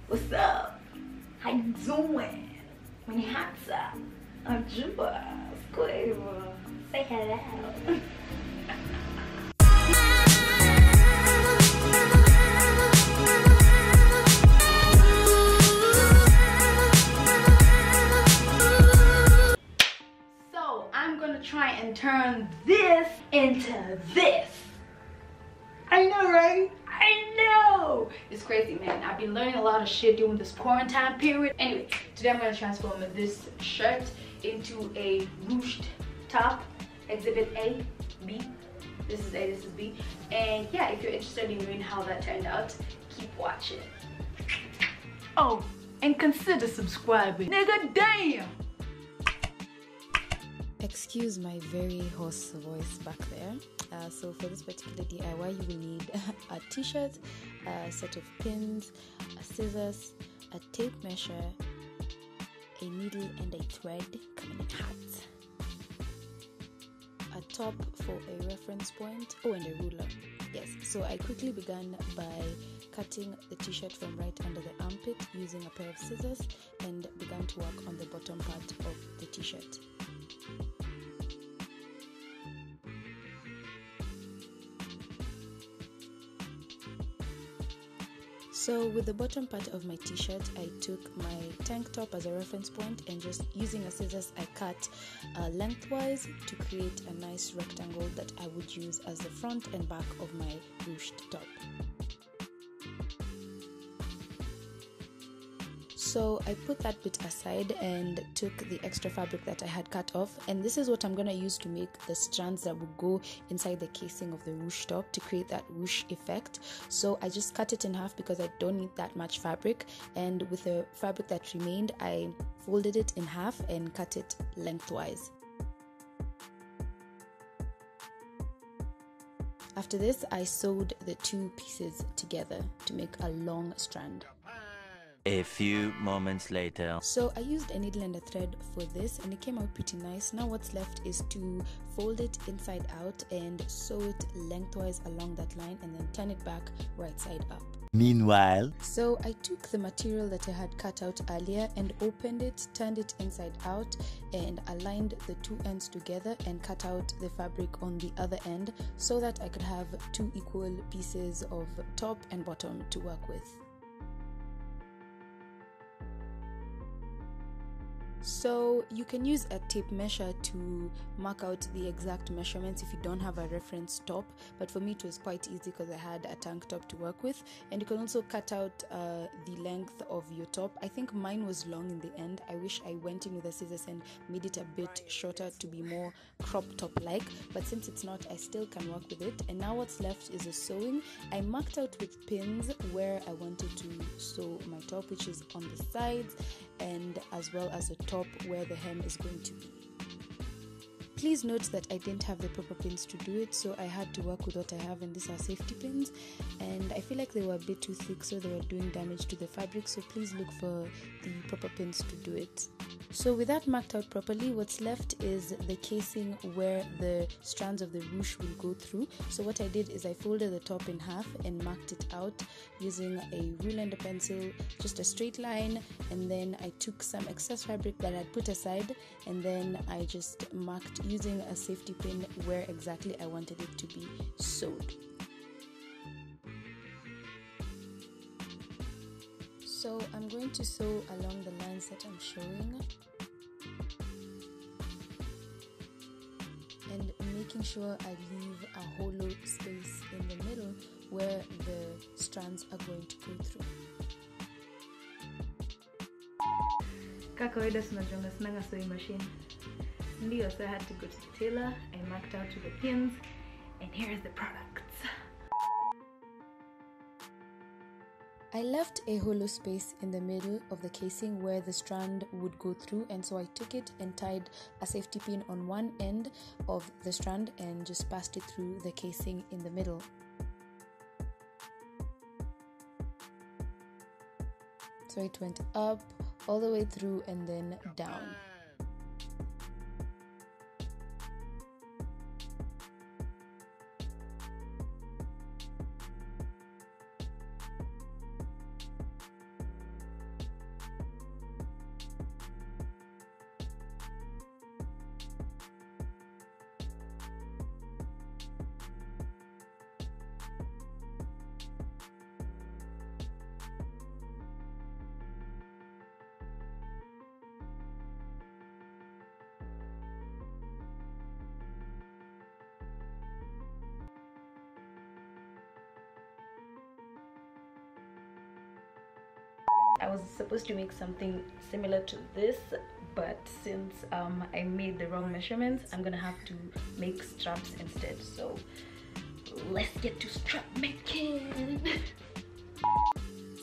What's up? How you doing? When you hot up, I'm Juba. Squaver. Say hello. So I'm gonna try and turn this into this. I know, right? I know! It's crazy, man. I've been learning a lot of shit during this quarantine period. Anyway, today I'm gonna transform this shirt into a ruched top. Exhibit A, B. This is A, this is B. And yeah, if you're interested in knowing how that turned out, keep watching. Oh, and consider subscribing. Nigga, damn! Excuse my very hoarse voice back there. So for this particular DIY, you will need a t-shirt, a set of pins, a scissors, a tape measure, a needle and a thread coming in hot, a top for a reference point, oh, and a ruler. Yes, so I quickly began by cutting the t-shirt from right under the armpit using a pair of scissors and began to work on the bottom part of the t-shirt. So with the bottom part of my t-shirt, I took my tank top as a reference point and just using a scissors, I cut lengthwise to create a nice rectangle that I would use as the front and back of my ruched top. So I put that bit aside and took the extra fabric that I had cut off, and this is what I'm going to use to make the strands that will go inside the casing of the ruched top to create that ruche effect. So I just cut it in half because I don't need that much fabric, and with the fabric that remained I folded it in half and cut it lengthwise. After this, I sewed the two pieces together to make a long strand. A few moments later. So I used a needle and a thread for this and it came out pretty nice. Now what's left is to fold it inside out and sew it lengthwise along that line and then turn it back right side up. Meanwhile, so I took the material that I had cut out earlier and opened it, turned it inside out and aligned the two ends together and cut out the fabric on the other end so that I could have two equal pieces of top and bottom to work with. So you can use a tape measure to mark out the exact measurements if you don't have a reference top, but for me it was quite easy because I had a tank top to work with. And you can also cut out the length of your top. I think mine was long in the end. I wish I went in with the scissors and made it a bit shorter to be more crop top like, but since it's not, I still can work with it. And now what's left is a sewing. I marked out with pins where I wanted to sew my top, which is on the sides and as well as the top where the hem is going to be. Please note that I didn't have the proper pins to do it, so I had to work with what I have, and these are safety pins, and I feel like they were a bit too thick, so they were doing damage to the fabric, so please look for the proper pins to do it. So with that marked out properly, what's left is the casing where the strands of the ruche will go through. So what I did is I folded the top in half and marked it out using a ruler and a pencil, just a straight line, and then I took some excess fabric that I'd put aside and then I just marked using a safety pin where exactly I wanted it to be sewed. So I'm going to sew along the lines that I'm showing and making sure I leave a hollow space in the middle where the strands are going to go through. Kawaida tunajonga sinanga sewing machine. Ndio, so I had to go to the tailor. I marked out to the pins and here's the products. I left a hollow space in the middle of the casing where the strand would go through, and so I took it and tied a safety pin on one end of the strand and just passed it through the casing in the middle. So it went up all the way through and then down. I was supposed to make something similar to this, but since I made the wrong measurements, I'm gonna have to make straps instead. So let's get to strap making.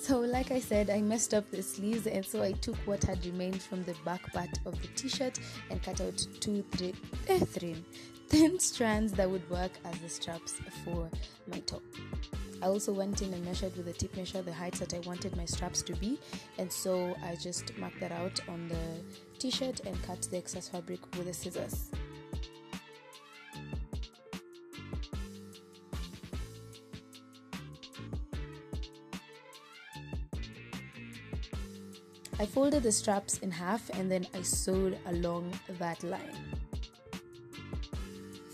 So like I said, I messed up the sleeves, and so I took what had remained from the back part of the t-shirt and cut out thin strands that would work as the straps for my top. I also went in and measured with a tape measure the heights that I wanted my straps to be, and so I just marked that out on the t-shirt and cut the excess fabric with the scissors. I folded the straps in half and then I sewed along that line.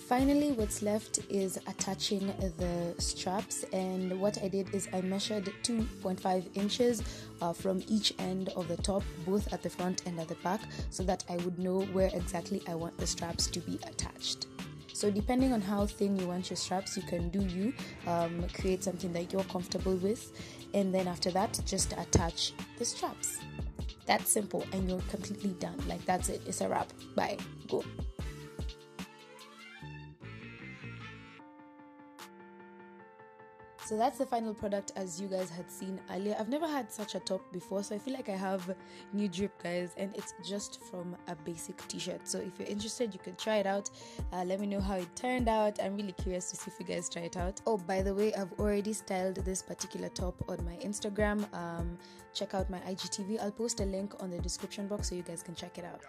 Finally, what's left is attaching the straps, and what I did is I measured 2.5 inches from each end of the top, both at the front and at the back, so that I would know where exactly I want the straps to be attached. So depending on how thin you want your straps, you can create something that you're comfortable with, and then after that, just attach the straps. That's simple, and you're completely done. Like, that's it. It's a wrap. Bye. Go. So that's the final product, as you guys had seen earlier. I've never had such a top before, so I feel like I have new drip, guys, and it's just from a basic t-shirt. So if you're interested, you can try it out. Let me know how it turned out. I'm really curious to see if you guys try it out. Oh, by the way, I've already styled this particular top on my Instagram. Check out my IGTV. I'll post a link on the description box so you guys can check it out.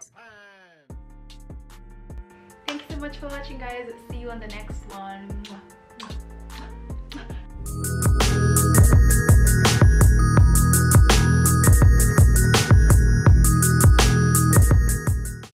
Thank you so much for watching, guys. See you on the next one.